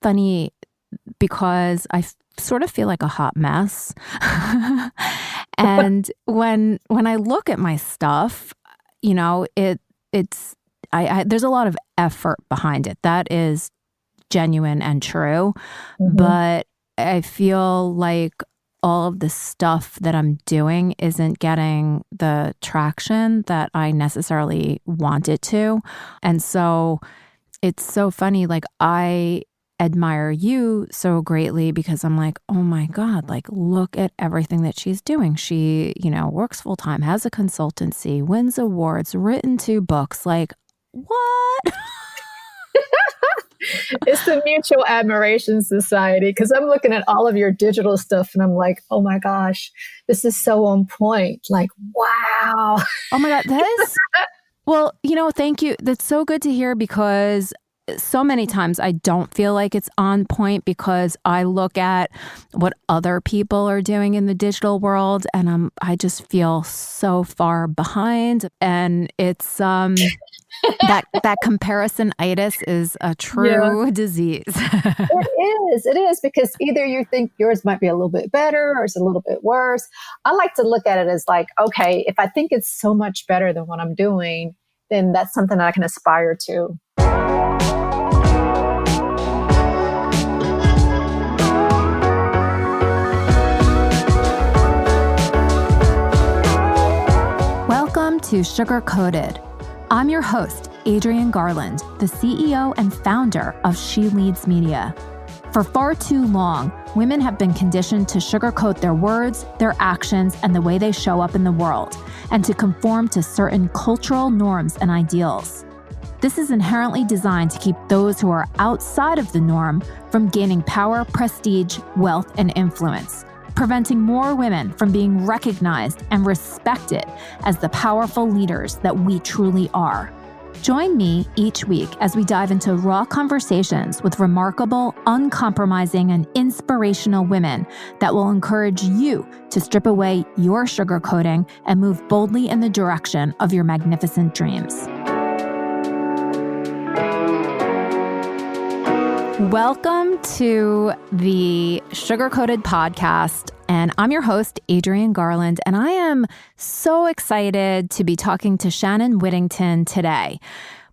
funny because I sort of feel like a hot mess. And when I look at my stuff, it's there's a lot of effort behind it. That is genuine and true. Mm-hmm. But I feel like all of the stuff that I'm doing isn't getting the traction that I necessarily want it to. And so it's so funny. Like, I admire you so greatly because I'm like, oh my God, like, look at everything that she's doing. She, works full time, has a consultancy, wins awards, written 2 books. Like, what? It's the mutual admiration society, because I'm looking at all of your digital stuff and I'm like, oh my gosh, this is so on point. Like, wow. Oh my God, that is, well, thank you. That's so good to hear, because so many times I don't feel like it's on point because I look at what other people are doing in the digital world and I just feel so far behind. And it's that comparison-itis is a true disease. It is, because either you think yours might be a little bit better or it's a little bit worse. I like to look at it as like, okay, if I think it's so much better than what I'm doing, then that's something that I can aspire to. Welcome to Sugar Coated. I'm your host, Adrienne Garland, the CEO and founder of She Leads Media. For far too long, women have been conditioned to sugarcoat their words, their actions, and the way they show up in the world, and to conform to certain cultural norms and ideals. This is inherently designed to keep those who are outside of the norm from gaining power, prestige, wealth, and influence, preventing more women from being recognized and respected as the powerful leaders that we truly are. Join me each week as we dive into raw conversations with remarkable, uncompromising, and inspirational women that will encourage you to strip away your sugarcoating and move boldly in the direction of your magnificent dreams. Welcome to the Sugar Coated podcast, and I'm your host, Adrienne Garland, and I am so excited to be talking to Shannon Whittington today.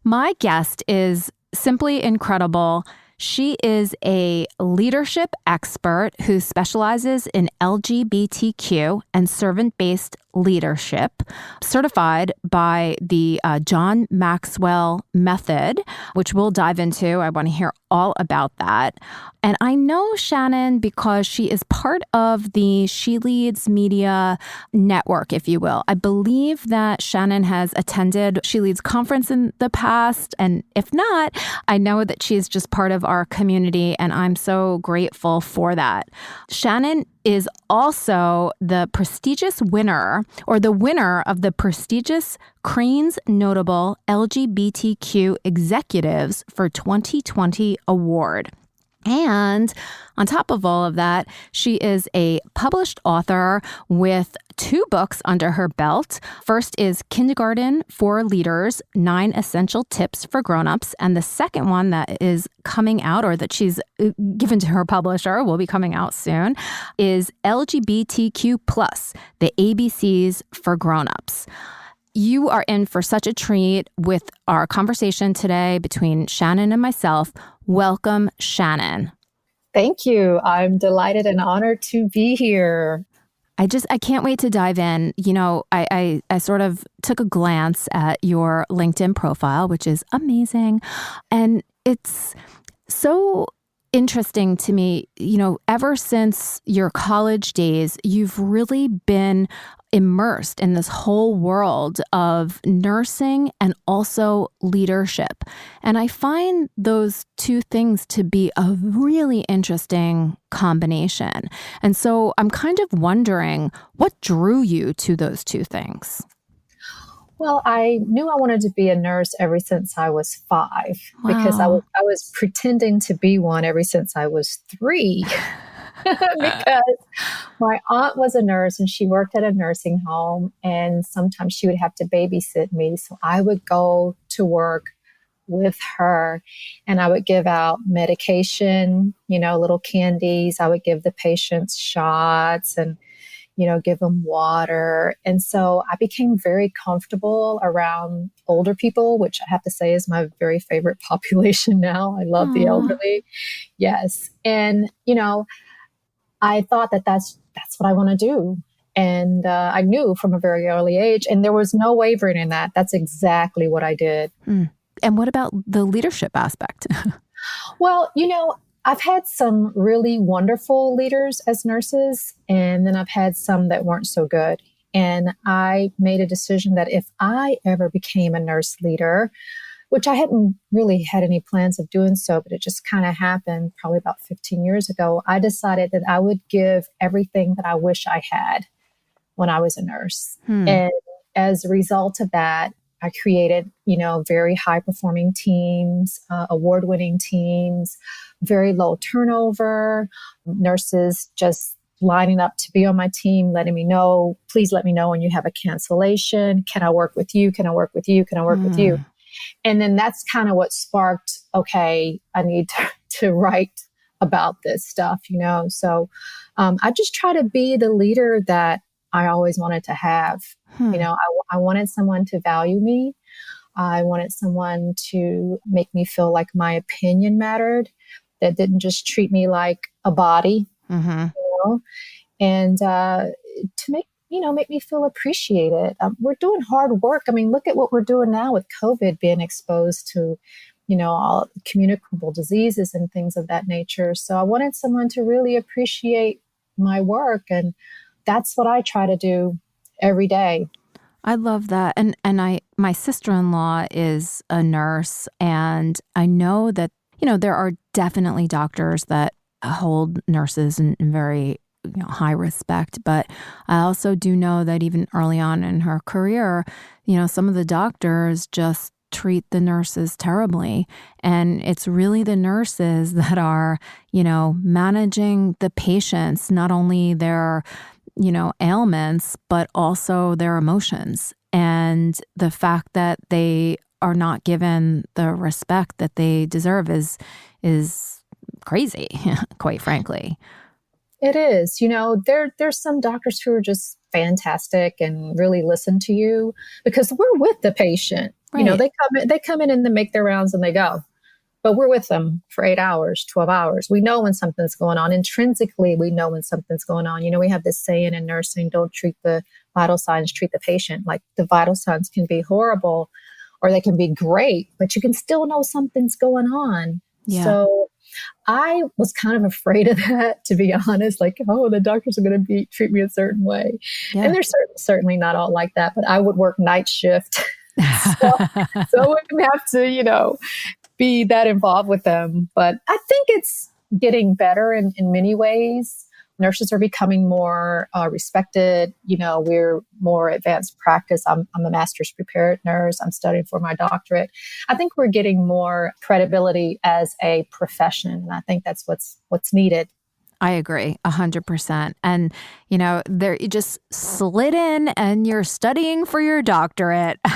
My guest is simply incredible. She is a leadership expert who specializes in LGBTQ and servant-based leadership, certified by the John Maxwell method, which we'll dive into. I want to hear all about that. And I know Shannon because she is part of the She Leads Media network, if you will. I believe that Shannon has attended She Leads conference in the past. And if not, I know that she's just part of our community, and I'm so grateful for that. Shannon is also the prestigious winner, or the winner of the prestigious Crain's Notable LGBTQ Executives for 2020 award. And on top of all of that, she is a published author with 2 books under her belt. First is Kindergarten for Leaders, 9 Essential Tips for Grownups. And the second one that is coming out, or that she's given to her publisher, will be coming out soon, is LGBTQ+, the ABCs for Grownups. You are in for such a treat with our conversation today between Shannon and myself. Welcome, Shannon. Thank you. I'm delighted and honored to be here. I can't wait to dive in. I sort of took a glance at your LinkedIn profile, which is amazing. And it's so interesting to me, ever since your college days, you've really been immersed in this whole world of nursing and also leadership. And I find those 2 things to be a really interesting combination. And so I'm kind of wondering, what drew you to those 2 things? Well, I knew I wanted to be a nurse ever since I was 5, because I was pretending to be one ever since I was 3. Because my aunt was a nurse and she worked at a nursing home, and sometimes she would have to babysit me. So I would go to work with her. And I would give out medication, little candies. I would give the patients shots and, give them water. And so I became very comfortable around older people, which I have to say is my very favorite population now. I love the elderly. Yes. And, I thought that that's what I want to do. And I knew from a very early age, and there was no wavering in that. That's exactly what I did. And what about the leadership aspect? Well, I've had some really wonderful leaders as nurses, and then I've had some that weren't so good. And I made a decision that if I ever became a nurse leader, which I hadn't really had any plans of doing so, but it just kind of happened probably about 15 years ago, I decided that I would give everything that I wish I had when I was a nurse. And as a result of that, I created, very high performing teams, award-winning teams, very low turnover, nurses just lining up to be on my team, letting me know, please let me know when you have a cancellation. Can I work with you? Can I work with you? Can I work with you? And then that's kind of what sparked, okay, I need to write about this stuff, So I just try to be the leader that I always wanted to have. I wanted someone to value me. I wanted someone to make me feel like my opinion mattered, that didn't just treat me like a body, and to make me feel appreciated. We're doing hard work. I mean, look at what we're doing now with COVID, being exposed to, all communicable diseases and things of that nature. So I wanted someone to really appreciate my work. And that's what I try to do every day. I love that. And my sister-in-law is a nurse, and I know that, there are definitely doctors that hold nurses in very high respect. But I also do know that even early on in her career, some of the doctors just treat the nurses terribly. And it's really the nurses that are, managing the patients, not only their, ailments, but also their emotions. And the fact that they are not given the respect that they deserve is crazy, quite frankly. It is. There's some doctors who are just fantastic and really listen to you because we're with the patient. Right. They come in and they make their rounds and they go. But we're with them for 8 hours, 12 hours. We know when something's going on. Intrinsically, we know when something's going on. We have this saying in nursing, don't treat the vital signs, treat the patient. Like the vital signs can be horrible or they can be great, but you can still know something's going on. Yeah. So I was kind of afraid of that, to be honest, like, oh, the doctors are going to treat me a certain way. Yeah. And they're certainly not all like that, but I would work night shift. so I wouldn't have to, be that involved with them. But I think it's getting better in many ways. Nurses are becoming more respected. We're more advanced practice. I'm a master's prepared nurse. I'm studying for my doctorate. I think we're getting more credibility as a profession. And I think that's what's needed. I agree 100%. And, there you just slid in and you're studying for your doctorate. Okay.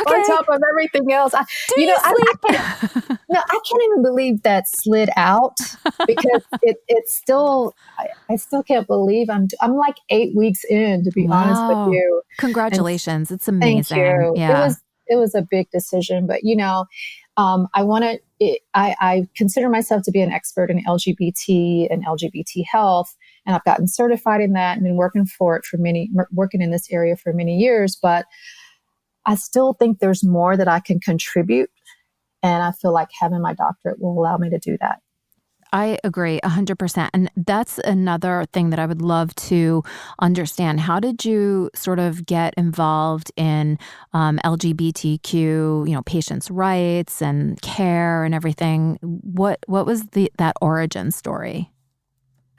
On top of everything else. I can't even believe that slid out because it's still, I still can't believe I'm like 8 weeks in, to be honest with you. Congratulations. It's amazing. Thank you. Yeah. It was a big decision, but I consider myself to be an expert in LGBT and LGBT health. And I've gotten certified in that and been working in this area for many years, but I still think there's more that I can contribute. And I feel like having my doctorate will allow me to do that. I agree 100%. And that's another thing that I would love to understand. How did you sort of get involved in LGBTQ, patients' rights and care and everything? What was that origin story?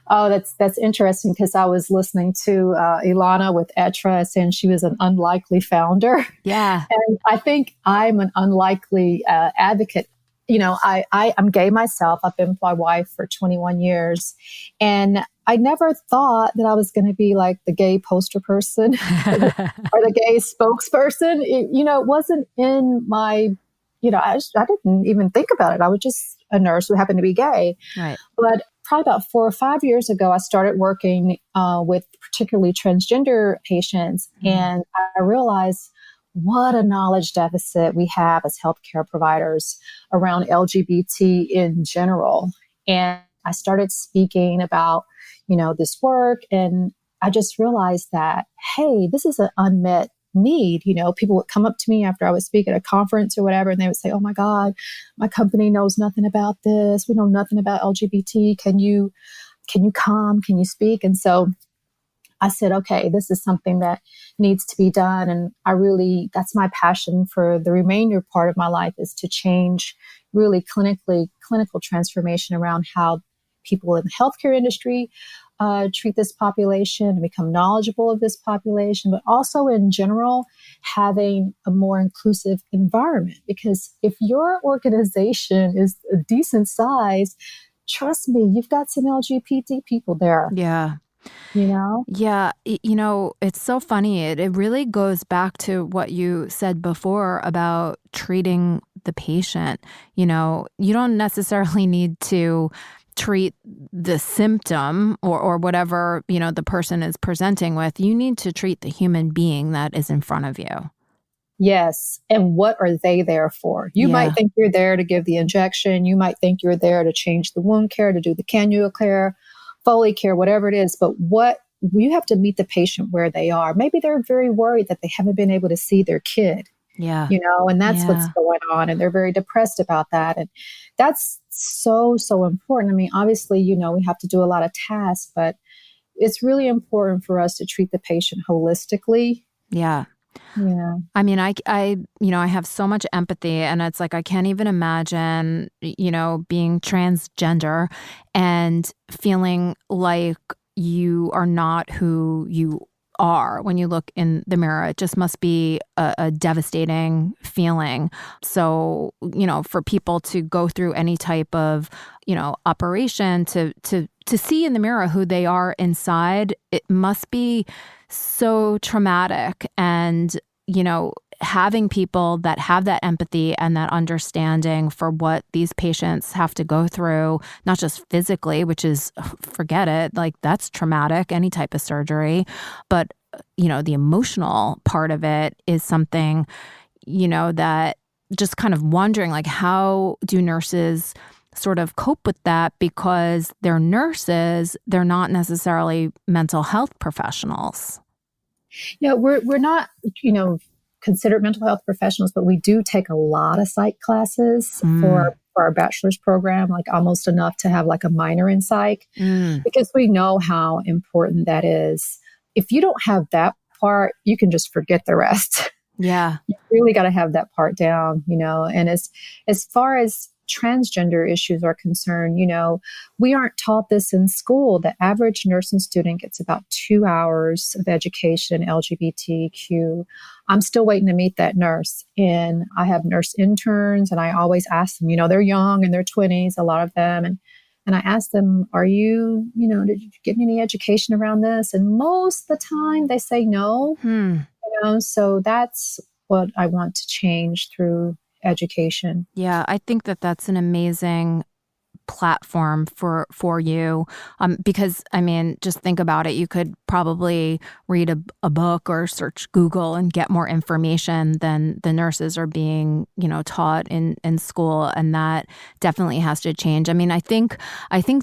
Oh, that's interesting because I was listening to Ilana with Etra saying she was an unlikely founder. Yeah. And I think I'm an unlikely advocate. I'm gay myself. I've been with my wife for 21 years. And I never thought that I was going to be like the gay poster person or the gay spokesperson. It wasn't in my, I didn't even think about it. I was just a nurse who happened to be gay. Right. But probably about 4 or 5 years ago, I started working with particularly transgender patients. And I realized what a knowledge deficit we have as healthcare providers around LGBT in general. And I started speaking about, this work. And I just realized that, hey, this is an unmet need. People would come up to me after I would speak at a conference or whatever, and they would say, oh my God, my company knows nothing about this. We know nothing about LGBT. Can you come? Can you speak? And so I said, okay, this is something that needs to be done. And that's my passion for the remainder part of my life, is to change really clinical transformation around how people in the healthcare industry treat this population and become knowledgeable of this population, but also in general, having a more inclusive environment. Because if your organization is a decent size, trust me, you've got some LGBT people there. Yeah. Yeah. It's so funny. It really goes back to what you said before about treating the patient. You don't necessarily need to treat the symptom or whatever, the person is presenting with. You need to treat the human being that is in front of you. Yes. And what are they there for? You might think you're there to give the injection. You might think you're there to change the wound care, to do the cannula care, Foley care, whatever it is. But you have to meet the patient where they are. Maybe they're very worried that they haven't been able to see their kid. Yeah. And that's what's going on. And they're very depressed about that. And that's so, so important. I mean, obviously, we have to do a lot of tasks, but it's really important for us to treat the patient holistically. Yeah. Yeah. I mean, I have so much empathy, and it's like, I can't even imagine, being transgender and feeling like you are not who you are when you look in the mirror. It just must be a devastating feeling. So, for people to go through any type of, operation to see in the mirror who they are inside, it must be so traumatic. And, having people that have that empathy and that understanding for what these patients have to go through, not just physically, which is, forget it, like that's traumatic, any type of surgery, but, the emotional part of it is something, that just kind of wondering, like, how do nurses sort of cope with that? Because they're nurses, they're not necessarily mental health professionals. Yeah, we're not, considered mental health professionals, but we do take a lot of psych classes for our bachelor's program, like almost enough to have like a minor in psych, because we know how important that is. If you don't have that part, you can just forget the rest. Yeah. You really got to have that part down, and as far as transgender issues are concerned, we aren't taught this in school. The average nursing student gets about 2 hours of education in LGBTQ. I'm still waiting to meet that nurse. And I have nurse interns, and I always ask them, they're young in their 20s, a lot of them. And I ask them, did you get any education around this? And most of the time they say no. So that's what I want to change through education. Yeah, I think that that's an amazing platform for you, because I mean, just think about it. You could probably read a book or search Google and get more information than the nurses are being, taught in school, and that definitely has to change. I mean, I think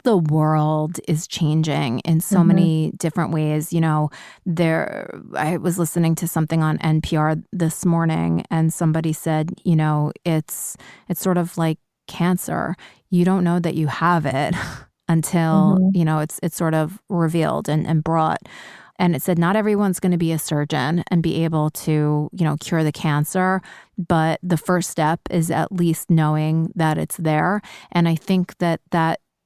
the world is changing in so many different ways. I was listening to something on NPR this morning, and somebody said, it's sort of like cancer. You don't know that you have it until, it's sort of revealed and brought. And it said, not everyone's going to be a surgeon and be able to, cure the cancer. But the first step is at least knowing that it's there. And I think that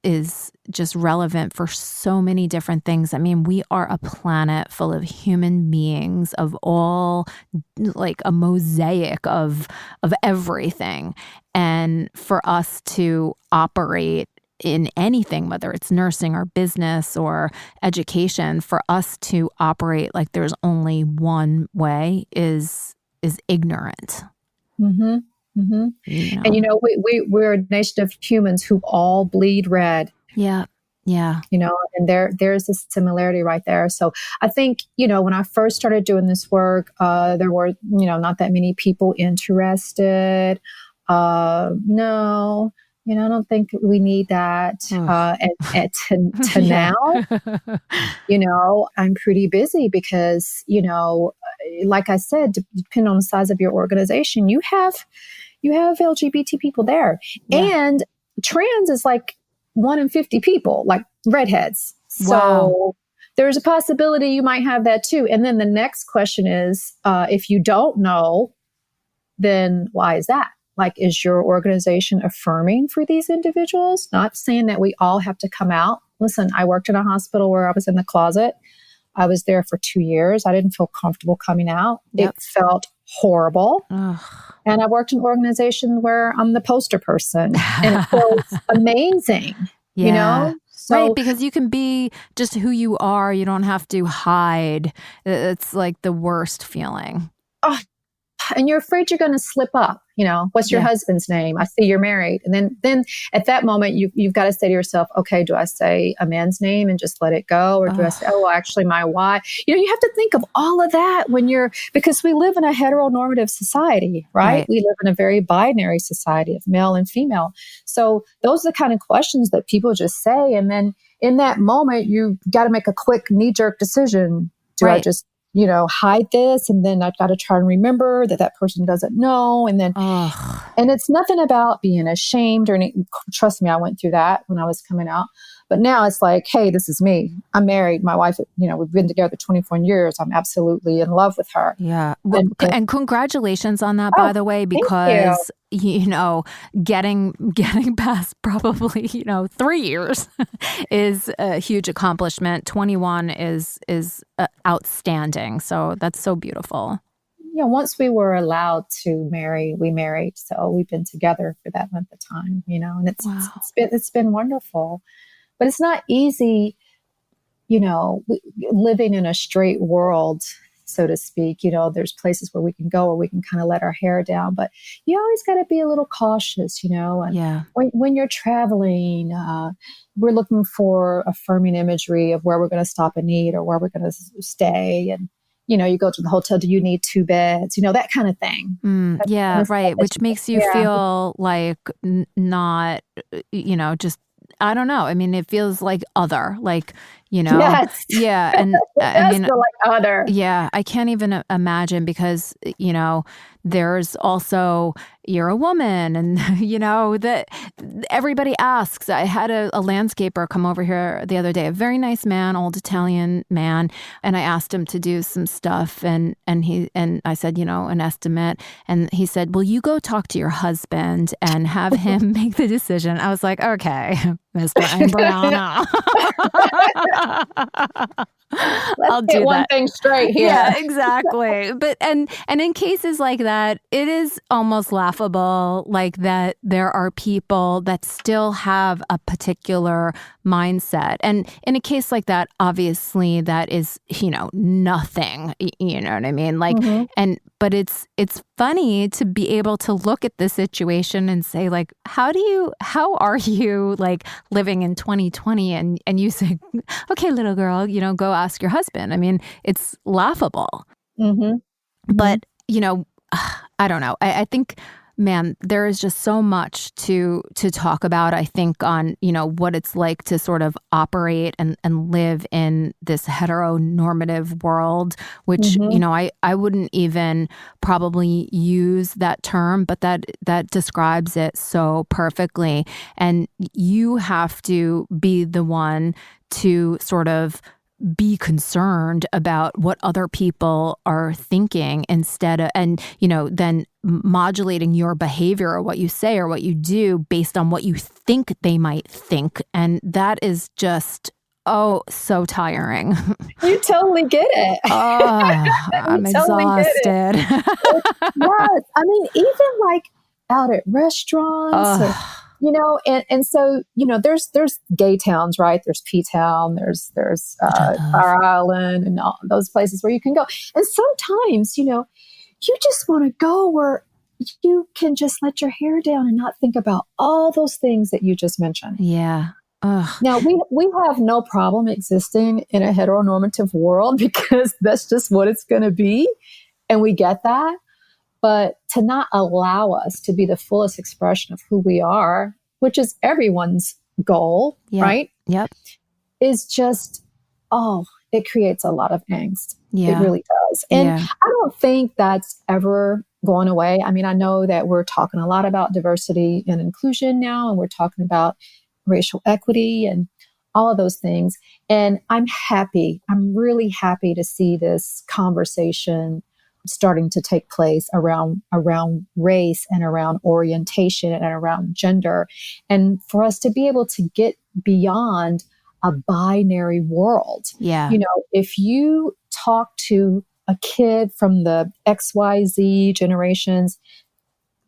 is just relevant for so many different things. I mean, we are a planet full of human beings of all, like a mosaic of everything. And for us to operate in anything, whether it's nursing or business or education, for us to operate like there's only one way is ignorant. Mm-hmm. Mm-hmm. You know? And we're a nation of humans who all bleed red. Yeah. Yeah. And there's a similarity right there. So I think, when I first started doing this work, there were, not that many people interested. No, I don't think we need that. And to now, I'm pretty busy because, like I said, depending on the size of your organization, you have LGBT people there. Yeah. And trans is like 1 in 50 people, like redheads. So there's a possibility you might have that too. And then the next question is, if you don't know, then why is that? Like, is your organization affirming for these individuals? Not saying that we all have to come out. Listen, I worked in a hospital where I was in the closet. I was there for 2 years. I didn't feel comfortable coming out. Yep. It felt horrible. Ugh. And I worked in an organization where I'm the poster person and it feels amazing, So, right, because you can be just who you are. You don't have to hide. It's like the worst feeling. Oh, and you're afraid you're going to slip up. What's your husband's name? I see you're married. And then at that moment, you've got to say to yourself, okay, do I say a man's name and just let it go? Or do I say, actually my wife? You have to think of all of that because we live in a heteronormative society, right? We live in a very binary society of male and female. So those are the kind of questions that people just say. And then in that moment, you got to make a quick knee-jerk decision. Do I just hide this? And then I've got to try and remember that person doesn't know. And then, and it's nothing about being ashamed or anything. Trust me, I went through that when I was coming out. But now it's like, hey, this is me. I'm married. My wife, we've been together 24 years. I'm absolutely in love with her. Yeah. Well, and congratulations on that, by the way, because, getting past probably, 3 years is a huge accomplishment. 21 is outstandanding. So that's so beautiful. Once we were allowed to marry, we married. So we've been together for that length of time, and it's been wonderful. But it's not easy, living in a straight world, so to speak. There's places where we can go where we can kind of let our hair down. But you always got to be a little cautious, And when you're traveling, we're looking for affirming imagery of where we're going to stop and eat or where we're going to stay. And, you go to the hotel, do you need 2 beds? That kind of thing. Right. Which makes you feel like not, just, I don't know. I mean, it feels like other, like, Yes. Yeah. And I mean, like other. Yeah. I can't even imagine because, there's also, you're a woman and, that everybody asks. I had a landscaper come over here the other day, a very nice man, old Italian man. And I asked him to do some stuff and I said, an estimate. And he said, well, you go talk to your husband and have him make the decision. I was like, okay, Miss Brianna. Let's get one thing straight here. Yeah, exactly. But and in cases like that, it is almost laughable, like that there are people that still have a particular mindset. And in a case like that, obviously that is, nothing. You know what I mean? Like, but it's funny to be able to look at this situation and say, like, how are you like living in 2020? And you say, okay, little girl, go ask your husband. I mean, it's laughable. But, I don't know. I think, man, there is just so much to talk about, I think, on, what it's like to sort of operate and live in this heteronormative world, which, I wouldn't even probably use that term, but that describes it so perfectly. And you have to be the one to sort of be concerned about what other people are thinking instead of, and, then modulating your behavior or what you say or what you do based on what you think they might think. And that is just, so tiring. You totally get it. I'm exhausted. Yes. I mean, even like out at restaurants, And so, there's gay towns, right? There's P-Town, there's Fire Island and all those places where you can go. And sometimes, you just want to go where you can just let your hair down and not think about all those things that you just mentioned. Yeah. Ugh. Now, we have no problem existing in a heteronormative world because that's just what it's going to be. And we get that. But to not allow us to be the fullest expression of who we are, which is everyone's goal, right? Yep. Is just, it creates a lot of angst. Yeah. It really does. And I don't think that's ever going away. I mean, I know that we're talking a lot about diversity and inclusion now, and we're talking about racial equity and all of those things. And I'm really happy to see this conversation starting to take place around race and around orientation and around gender. And for us to be able to get beyond a binary world. Yeah. If you talk to a kid from the XYZ generations,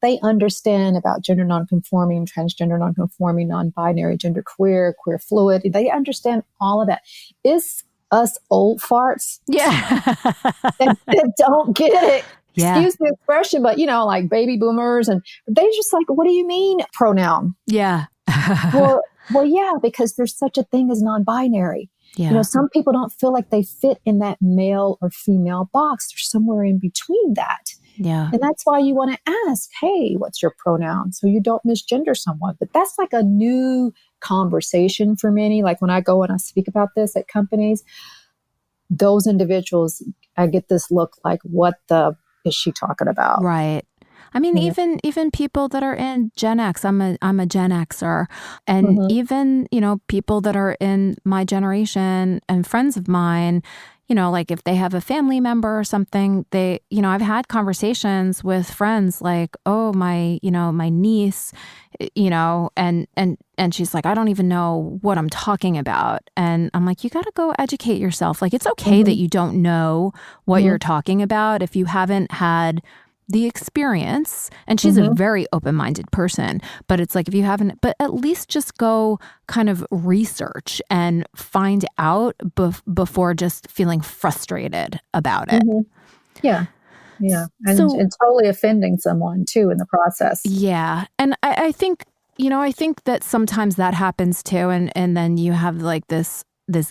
they understand about gender nonconforming, transgender nonconforming, non-binary, genderqueer, queer fluid. They understand all of that. It's us old farts that don't get it. Yeah. Excuse the expression, but like baby boomers, and they just like, what do you mean pronoun? Yeah. well, yeah, because there's such a thing as non-binary. Yeah. Some people don't feel like they fit in that male or female box. They're somewhere in between that. Yeah. And that's why you want to ask, hey, what's your pronoun? So you don't misgender someone. But that's like a new conversation for many. Like when I go and I speak about this at companies, those individuals, I get this look like, what the is she talking about? Right. I mean, even people that are in Gen X, I'm a Gen Xer, and even, people that are in my generation and friends of mine, like if they have a family member or something, they, I've had conversations with friends like, oh, my niece, and she's like, I don't even know what I'm talking about. And I'm like, you got to go educate yourself. Like, it's okay that you don't know what you're talking about if you haven't had the experience. And she's a very open-minded person, but it's like, if you haven't, but at least just go kind of research and find out before just feeling frustrated about it. Yeah. And totally offending someone too in the process. Yeah. And I think, I think that sometimes that happens too. And then you have like this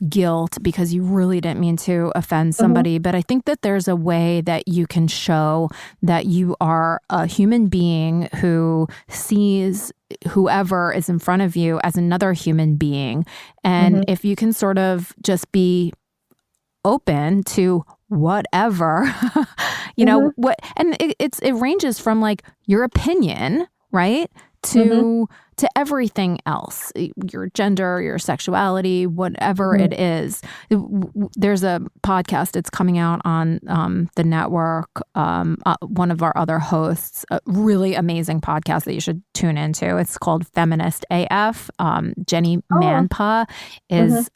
guilt because you really didn't mean to offend somebody. But I think that there's a way that you can show that you are a human being who sees whoever is in front of you as another human being. And if you can sort of just be open to whatever, what, and it ranges from like your opinion, right? To everything else, your gender, your sexuality, whatever it is. There's a podcast, it's coming out on the network. One of our other hosts, a really amazing podcast that you should tune into. It's called Feminist AF. Jenny Manpa is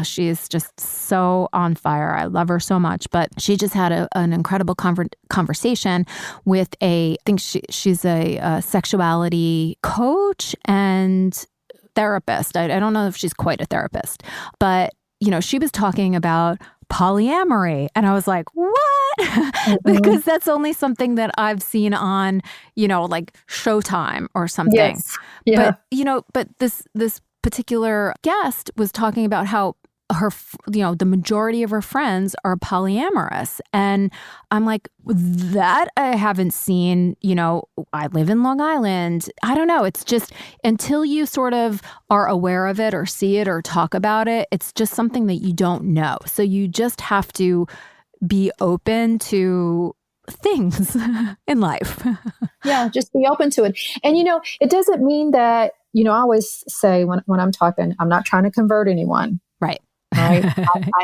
she's just so on fire. I love her so much. But she just had an incredible conversation with I think she's a sexuality coach and therapist. I don't know if she's quite a therapist, but, she was talking about polyamory. And I was like, what? Because that's only something that I've seen on, like Showtime or something. Yes. Yeah. But this particular guest was talking about how her, the majority of her friends are polyamorous. And I'm like, that I haven't seen, I live in Long Island. I don't know. It's just until you sort of are aware of it or see it or talk about it, it's just something that you don't know. So you just have to be open to things in life. Yeah, just be open to it. And, it doesn't mean that, I always say when I'm talking, I'm not trying to convert anyone. Right. Right?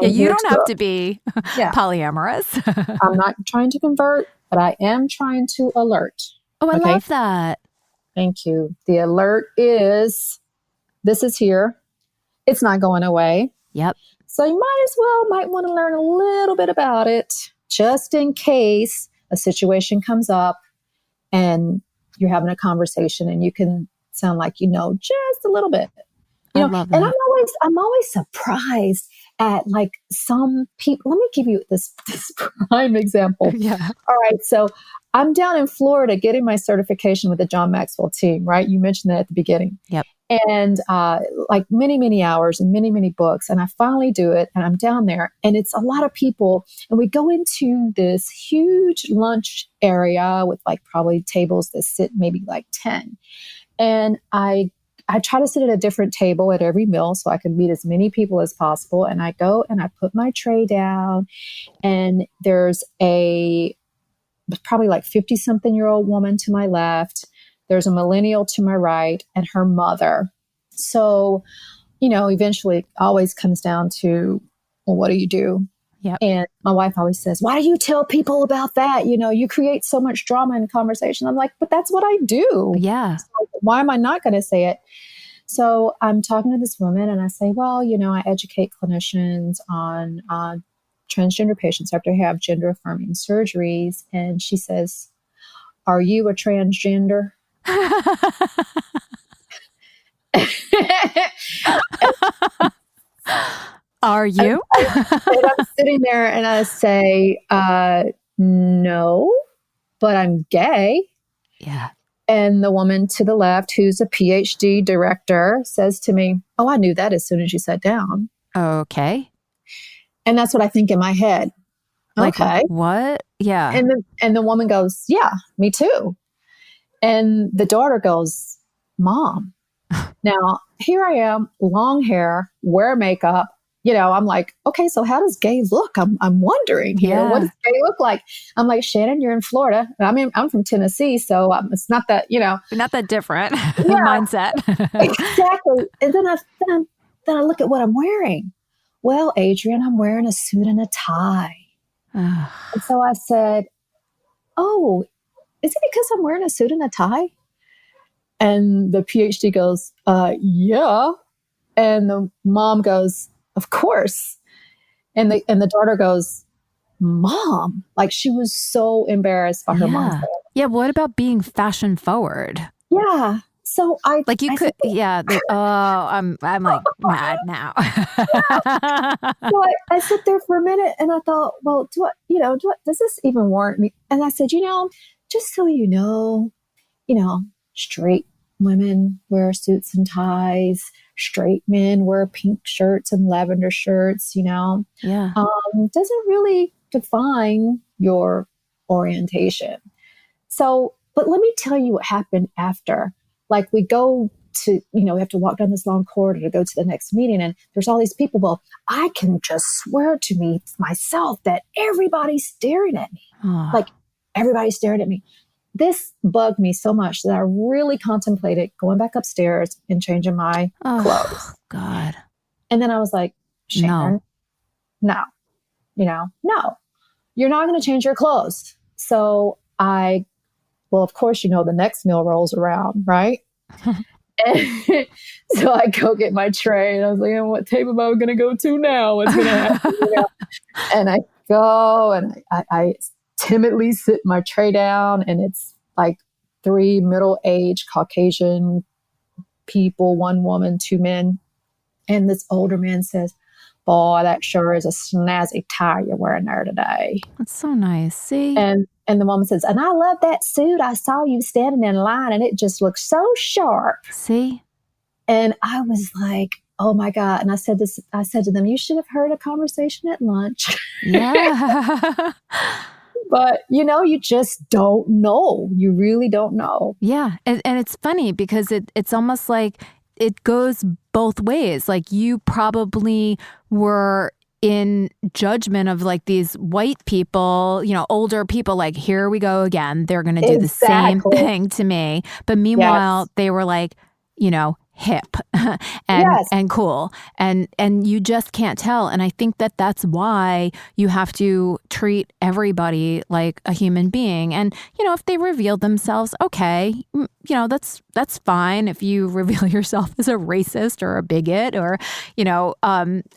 You don't have to be polyamorous. I'm not trying to convert, but I am trying to alert. Oh, I love that. Thank you. The alert is, this is here. It's not going away. Yep. So you might want to learn a little bit about it just in case a situation comes up and you're having a conversation and you can sound like you know just a little bit. I love that. And I'm always surprised at like some people. Let me give you this prime example. Yeah. All right. So I'm down in Florida getting my certification with the John Maxwell team, right? You mentioned that at the beginning. Yep. And like many, many hours and many, many books. And I finally do it. And I'm down there and it's a lot of people. And we go into this huge lunch area with like probably tables that sit maybe like 10. And I try to sit at a different table at every meal so I can meet as many people as possible. And I go and I put my tray down and there's probably like 50-something-year-old woman to my left. There's a millennial to my right and her mother. So, eventually it always comes down to, well, what do you do? Yep. And my wife always says, why do you tell people about that? You create so much drama in conversation. I'm like, but that's what I do. Yeah. So why am I not going to say it? So I'm talking to this woman and I say, well, I educate clinicians on transgender patients after they have gender affirming surgeries. And she says, are you a transgender? Are you? I'm sitting there and I say, no, but I'm gay. Yeah. And the woman to the left, who's a PhD director, says to me, oh, I knew that as soon as you sat down. Okay. And that's what I think in my head. Like, okay. What? Yeah. And the woman goes, yeah, me too. And the daughter goes, Mom. Now, here I am, long hair, wear makeup. I'm like, okay, so how does gay look? I'm wondering here. Yeah. What does gay look like? I'm like, Shannon, you're in Florida. I mean, I'm from Tennessee, so it's not that, Not that different mindset. Exactly. And then I look at what I'm wearing. Well, Adrian, I'm wearing a suit and a tie. And so I said, oh, is it because I'm wearing a suit and a tie? And the PhD goes, yeah. And the mom goes, of course. And the daughter goes, Mom, like she was so embarrassed by her mom. Yeah. What about being fashion forward? Yeah. So I'm like mad now. So I sit there for a minute and I thought, well, does this even warrant me? And I said, just so straight women wear suits and ties. Straight men wear pink shirts and lavender shirts, Yeah. Doesn't really define your orientation. So, but let me tell you what happened after. Like we go to, we have to walk down this long corridor to go to the next meeting and there's all these people. Well, I can just swear to myself that everybody's staring at me. Like everybody's staring at me. This bugged me so much that I really contemplated going back upstairs and changing my clothes. God. And then I was like, Shannon, no, you're not going to change your clothes. So of course, the next meal rolls around, right? And so I go get my tray and I was like, what table am I going to go to now? What's going to happen? And I go and I timidly sit my tray down and it's like 3 middle-aged Caucasian people, 1 woman, 2 men. And this older man says, boy, that sure is a snazzy tie you're wearing there today. That's so nice. See? And the woman says, and I love that suit. I saw you standing in line and it just looks so sharp. See? And I was like, oh my God. And I said to them, you should have heard a conversation at lunch. Yeah. But, you just don't know. You really don't know. Yeah. And it's funny because it's almost like it goes both ways. Like you probably were in judgment of like these white people, older people, like, here we go again. They're going to do the same thing to me. But meanwhile, they were like, hip and cool. And you just can't tell. And I think that's why you have to treat everybody like a human being. And, if they reveal themselves, okay, that's fine. If you reveal yourself as a racist or a bigot or,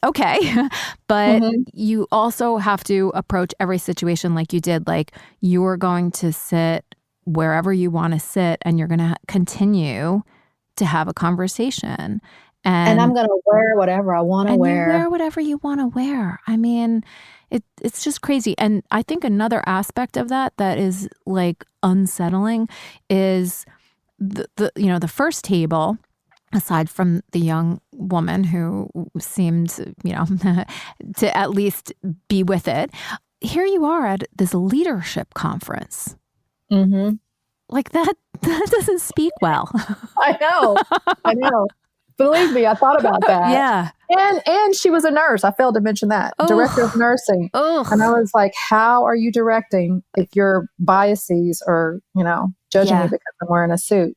okay. But you also have to approach every situation like you did. Like you're going to sit wherever you want to sit and you're going to continue to have a conversation. And I'm going to wear whatever I want to wear. And you wear whatever you want to wear. I mean, it's just crazy. And I think another aspect of that is like unsettling is the first table, aside from the young woman who seemed, to at least be with it. Here you are at this leadership conference. Mm-hmm. Like that doesn't speak well. I know. Believe me, I thought about that. Yeah. And she was a nurse. I failed to mention that. Director of nursing. And I was like, how are you directing if your biases are, judging me because I'm wearing a suit,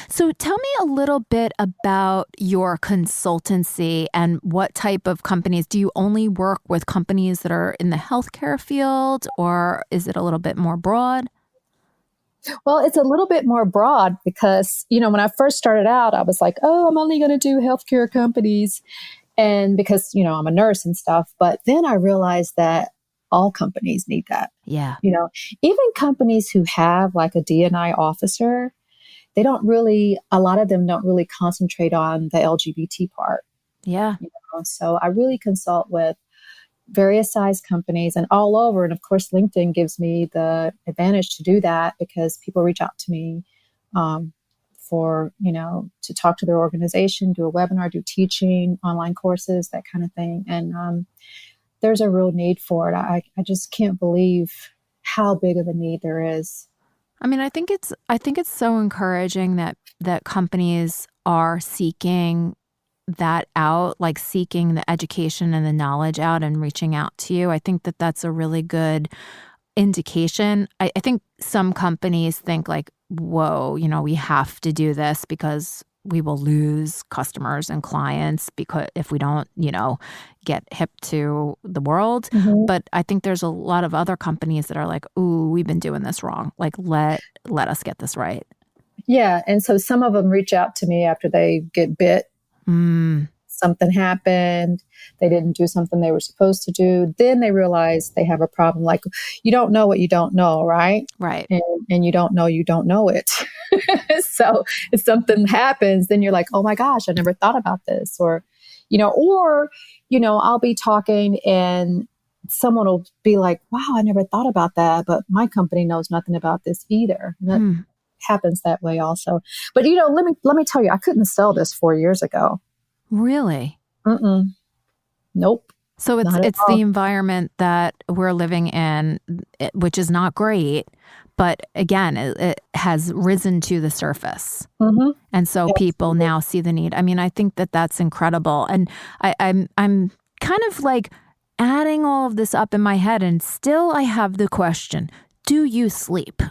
So tell me a little bit about your consultancy and what type of companies. Do you only work with companies that are in the healthcare field, or is it a little bit more broad? Well, it's a little bit more broad because, when I first started out, I was like, I'm only going to do healthcare companies. And because, I'm a nurse and stuff. But then I realized that all companies need that. Yeah. Even companies who have like a D&I officer, a lot of them don't really concentrate on the LGBT part. Yeah. So I really consult with various size companies and all over. And of course, LinkedIn gives me the advantage to do that because people reach out to me to talk to their organization, do a webinar, do teaching, online courses, that kind of thing. And there's a real need for it. I just can't believe how big of a need there is. I mean, I think it's so encouraging that companies are seeking that out, like seeking the education and the knowledge out and reaching out to you. I think that that's a really good indication. I think some companies think like, whoa, we have to do this because we will lose customers and clients because if we don't, get hip to the world. Mm-hmm. But I think there's a lot of other companies that are like, ooh, we've been doing this wrong. Like, let us get this right. Yeah. And so some of them reach out to me after they get bit. Something happened. They didn't do something they were supposed to do. Then they realize they have a problem. Like, you don't know what you don't know, right? Right. And you don't know it. So if something happens, then you're like, oh my gosh, I never thought about this. Or I'll be talking and someone will be like, wow, I never thought about that. But my company knows nothing about this either. And that happens that way also. But, let me tell you, I couldn't sell this 4 years ago. Really? Mm-mm. Nope. So it's the environment that we're living in, which is not great. But again, it has risen to the surface. Mm-hmm. And so people now see the need. I mean, I think that that's incredible. And I'm kind of like adding all of this up in my head. And still I have the question, do you sleep?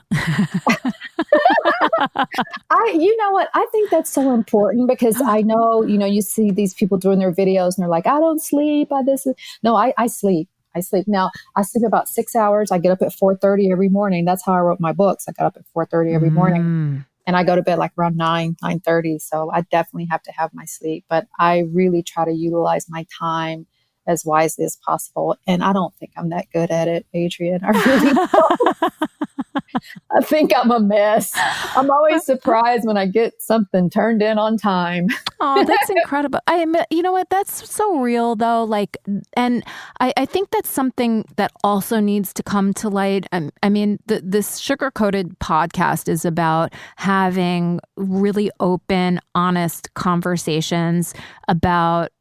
You know what? I think that's so important because I know, you see these people doing their videos and they're like, I don't sleep. No, I sleep. Now, I sleep about 6 hours. I get up at 4:30 every morning. That's how I wrote my books. I got up at 4:30 every morning and I go to bed like around 9:30. So I definitely have to have my sleep, but I really try to utilize my time as wisely as possible. And I don't think I'm that good at it, Adrienne. I really don't. I think I'm a mess. I'm always surprised when I get something turned in on time. Oh, that's incredible. You know what? That's so real though. Like, and I think that's something that also needs to come to light. I mean, this sugar-coated podcast is about having really open, honest conversations about,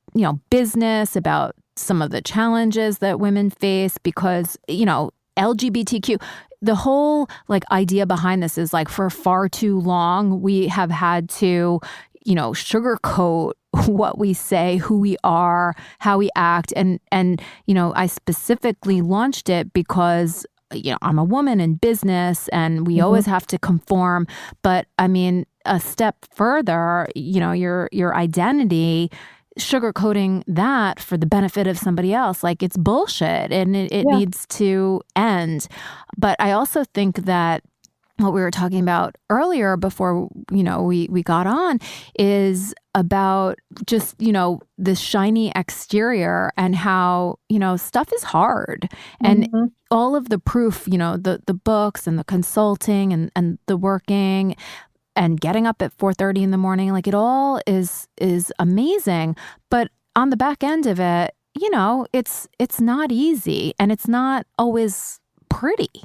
business, about some of the challenges that women face because, LGBTQ, the whole idea behind this is for far too long, we have had to, sugarcoat what we say, who we are, how we act. And I specifically launched it because, I'm a woman in business and we always have to conform. But I mean, a step further, your identity, sugarcoating that for the benefit of somebody else, it's bullshit and it needs to end. But I also think that what we were talking about earlier before, we got on is about just, this shiny exterior and how, stuff is hard. And all of the proof, the books and the consulting and the working, and getting up at 4:30 in the morning. Like, it all is amazing. But on the back end of it, it's not easy, and it's not always pretty.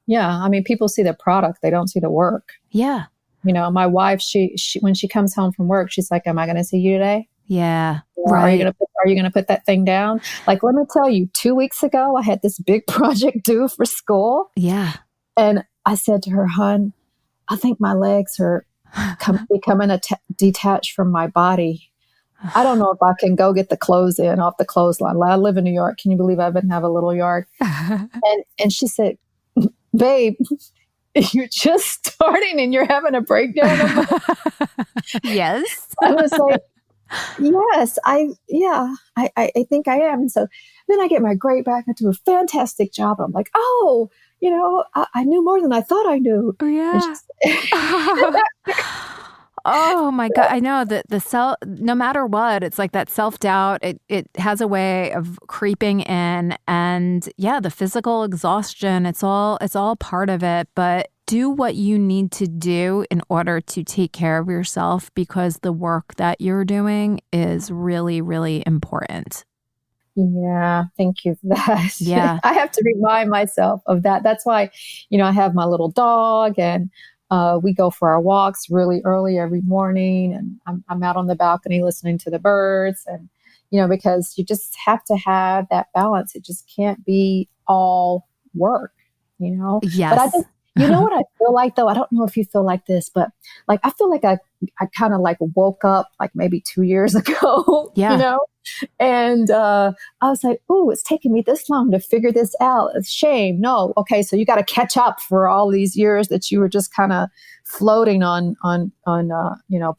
Yeah. I mean, people see the product, they don't see the work. Yeah. My wife, she when she comes home from work, she's like, am I going to see you today? Yeah. Or right. Are you going to put that thing down? Like, let me tell you, 2 weeks ago, I had this big project due for school. Yeah. And I said to her, hon, I think my legs are becoming detached from my body. I don't know if I can go get the clothes in off the clothesline. I live in New York. Can you believe I even have a little yard? And she said, babe, you're just starting and you're having a breakdown. Yes. I was like, yes, I think I am. And so then I get my grade back. I do a fantastic job. I'm like, oh, I knew more than I thought I knew. Oh, yeah. Oh my God. I know that no matter what, it's like that self-doubt, it has a way of creeping in, and yeah, the physical exhaustion, it's all part of it. But do what you need to do in order to take care of yourself, because the work that you're doing is really, really important. Yeah, thank you for that. Yeah. I have to remind myself of that. That's why, I have my little dog, and we go for our walks really early every morning, and I'm out on the balcony listening to the birds, and because you just have to have that balance. It just can't be all work, Yes. But I just, what I feel like, though, I don't know if you feel like this, but like I feel like I kind of like woke up like maybe 2 years ago, Yeah. And I was like, oh, it's taken me this long to figure this out. It's shame. No. Okay. So you got to catch up for all these years that you were just kind of floating on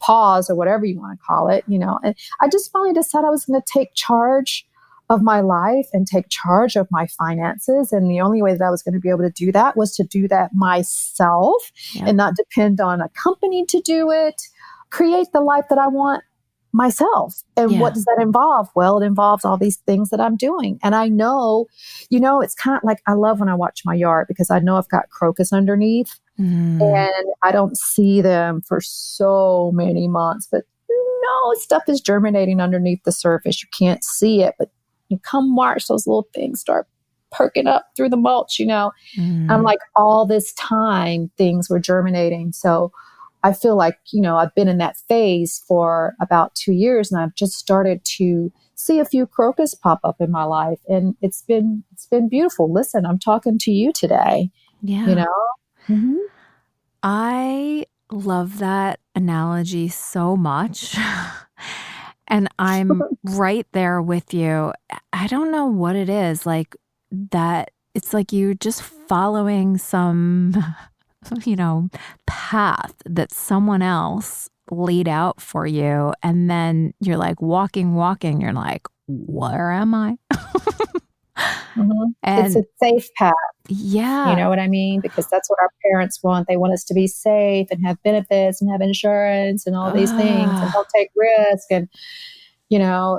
pause, or whatever you want to call it, and I just finally decided I was going to take charge of my life and take charge of my finances. And the only way that I was going to be able to do that was to do that myself, and not depend on a company to do it, create the life that I want myself. And what does that involve? Well, it involves all these things that I'm doing. And I know, it's kind of like, I love when I watch my yard, because I know I've got crocus underneath, and I don't see them for so many months, but stuff is germinating underneath the surface. You can't see it, but you come March, those little things start perking up through the mulch, I'm like, all this time things were germinating. So I feel like, I've been in that phase for about 2 years, and I've just started to see a few crocus pop up in my life, and it's been beautiful. Listen, I'm talking to you today. Yeah. I love that analogy so much. And I'm right there with you. I don't know what it is, like that. It's like you're just following some path that someone else laid out for you. And then you're like walking, you're like, where am I? And it's a safe path. Yeah. You know what I mean? Because that's what our parents want. They want us to be safe and have benefits and have insurance and all these things, and don't take risk. And,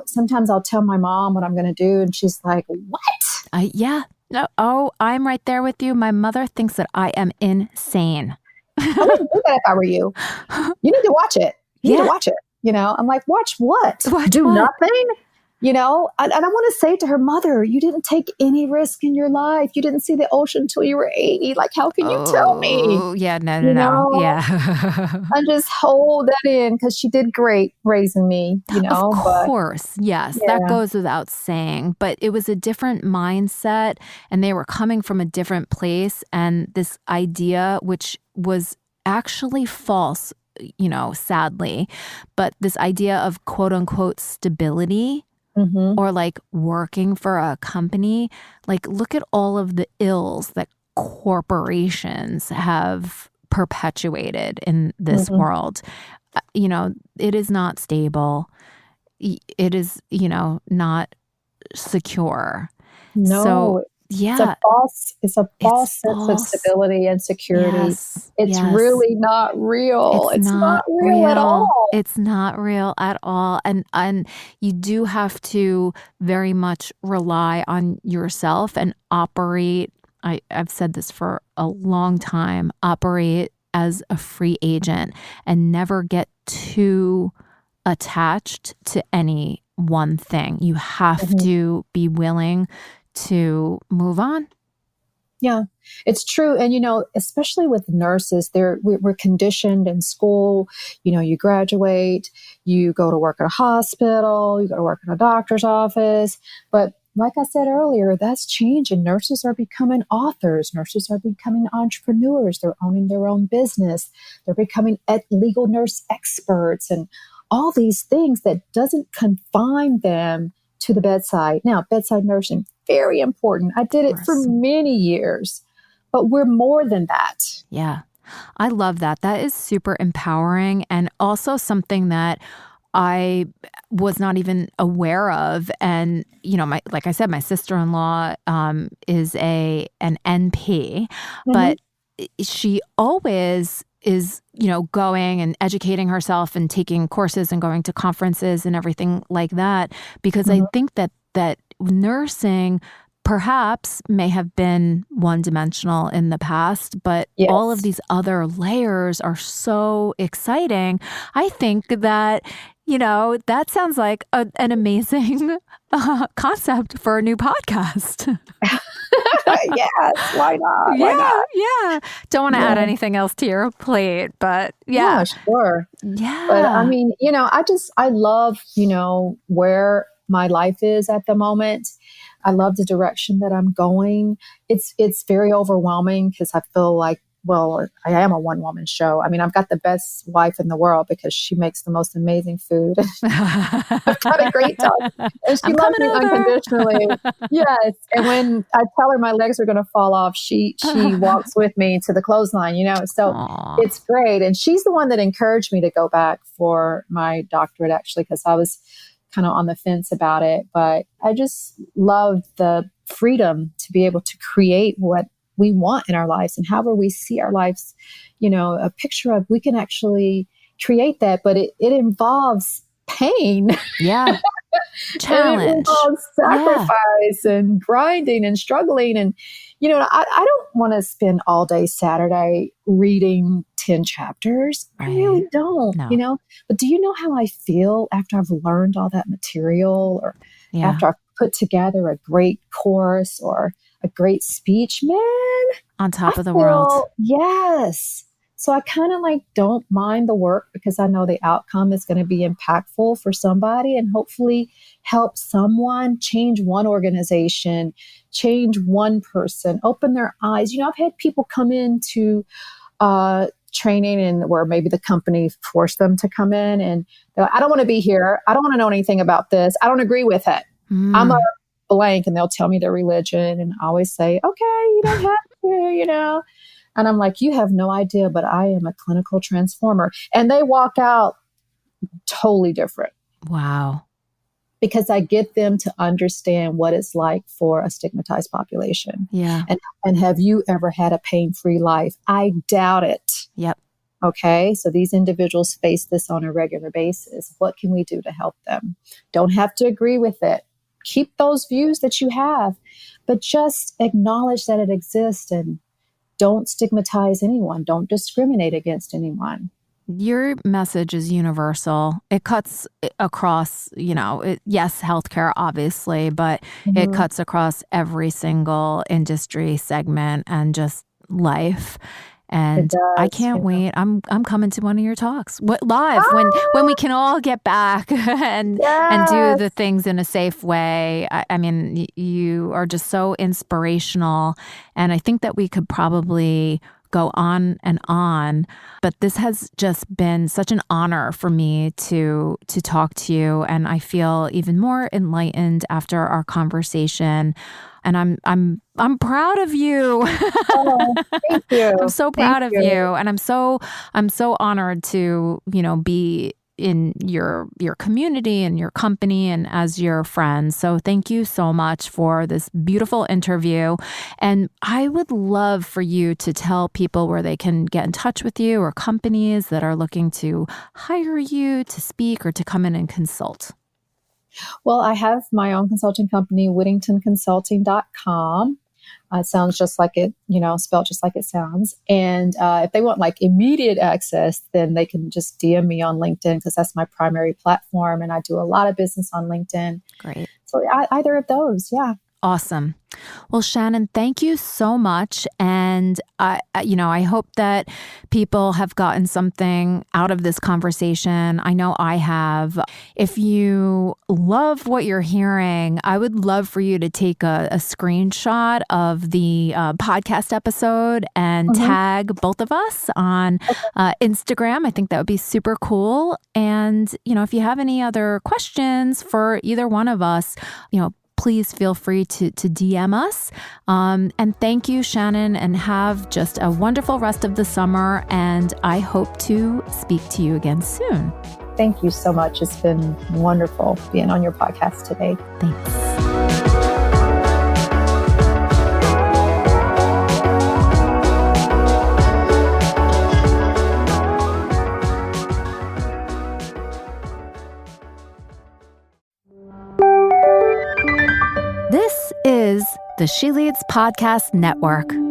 sometimes I'll tell my mom what I'm going to do, and she's like, what? Yeah. No, I'm right there with you. My mother thinks that I am insane. I wouldn't do that if I were you. You need to watch it. You need to watch it. I'm like, watch what? Do nothing? And I want to say to her, mother, you didn't take any risk in your life. You didn't see the ocean until you were 80. Like, how can you tell me? Oh, yeah, no. Yeah. I just hold that in, because she did great raising me, Of course. Yes. Yeah. That goes without saying. But it was a different mindset, and they were coming from a different place. And this idea, which was actually false, sadly, but this idea of quote unquote stability, or like working for a company, like look at all of the ills that corporations have perpetuated in this world. It is not stable. It is, not secure. No. So, yeah. It's a false sense of stability and security. Yes, it's really not real. It's not real at all. It's not real at all. And you do have to very much rely on yourself and operate. I've said this for a long time, operate as a free agent and never get too attached to any one thing. You have to be willing to move on. Yeah, it's true. And, especially with nurses, we're conditioned in school. You graduate, you go to work at a hospital, you go to work in a doctor's office. But like I said earlier, that's changing. Nurses are becoming authors. Nurses are becoming entrepreneurs. They're owning their own business. They're becoming legal nurse experts and all these things that doesn't confine them to the bedside. Now, bedside nursing, very important. I did it for many years, but we're more than that. Yeah, I love that. That is super empowering and also something that I was not even aware of. And, like I said, my sister-in-law is an NP, but she always is, going and educating herself and taking courses and going to conferences and everything like that, because I think that nursing perhaps may have been one-dimensional in the past, but all of these other layers are so exciting. I think that, that sounds like an amazing concept for a new podcast. Yes, why not? Yeah. Don't want to add anything else to your plate, but yeah. Sure. Yeah. But I mean, I love, where my life is at the moment. I love the direction that I'm going. It's very overwhelming because I feel like, well, I am a one-woman show. I mean, I've got the best wife in the world because she makes the most amazing food. I've got a great dog. And she loves me unconditionally. Yes. And when I tell her my legs are going to fall off, she walks with me to the clothesline, So Aww. It's great. And she's the one that encouraged me to go back for my doctorate, actually, because I was kind of on the fence about it. But I just love the freedom to be able to create what we want in our lives, and however we see our lives, a picture of, we can actually create that, but it involves pain. Yeah. Challenge. And it involves sacrifice and grinding and struggling. And, I don't want to spend all day Saturday reading 10 chapters. Right. I really don't, but do you know how I feel after I've learned all that material, or after I've put together a great course or a great speech, man? On top of the world. Yes. So I kind of don't mind the work because I know the outcome is going to be impactful for somebody and hopefully help someone, change one organization, change one person, open their eyes. I've had people come into training and where maybe the company forced them to come in and they're like, I don't want to be here. I don't want to know anything about this. I don't agree with it. I'm a blank, and they'll tell me their religion, and I always say, okay, you don't have to, and I'm like, you have no idea, but I am a clinical transformer. And they walk out totally different. Wow. Because I get them to understand what it's like for a stigmatized population. Yeah. And have you ever had a pain-free life? I doubt it. Yep. Okay. So these individuals face this on a regular basis. What can we do to help them? Don't have to agree with it. Keep those views that you have, but just acknowledge that it exists and don't stigmatize anyone. Don't discriminate against anyone. Your message is universal. It cuts across, yes, healthcare, obviously, but it cuts across every single industry segment and just life. And I can't wait. I'm coming to one of your talks live when we can all get back and do the things in a safe way. I mean, you are just so inspirational, and I think that we could probably go on and on, but this has just been such an honor for me to talk to you, and I feel even more enlightened after our conversation. And I'm proud of you. Oh, thank you. I'm so proud of you, and I'm so honored to be in your community and your company and as your friend. So thank you so much for this beautiful interview. And I would love for you to tell people where they can get in touch with you, or companies that are looking to hire you to speak or to come in and consult. Well, I have my own consulting company, whittingtonconsulting.com. It sounds just like it, spelled just like it sounds. And if they want like immediate access, then they can just DM me on LinkedIn because that's my primary platform. And I do a lot of business on LinkedIn. Great. So either of those. Yeah. Awesome. Well, Shannon, thank you so much. And I hope that people have gotten something out of this conversation. I know I have. If you love what you're hearing, I would love for you to take a screenshot of the podcast episode and tag both of us on Instagram. I think that would be super cool. And, if you have any other questions for either one of us, please feel free to DM us. And thank you, Shannon, and have just a wonderful rest of the summer. And I hope to speak to you again soon. Thank you so much. It's been wonderful being on your podcast today. Thanks. This is the She Leads Podcast Network.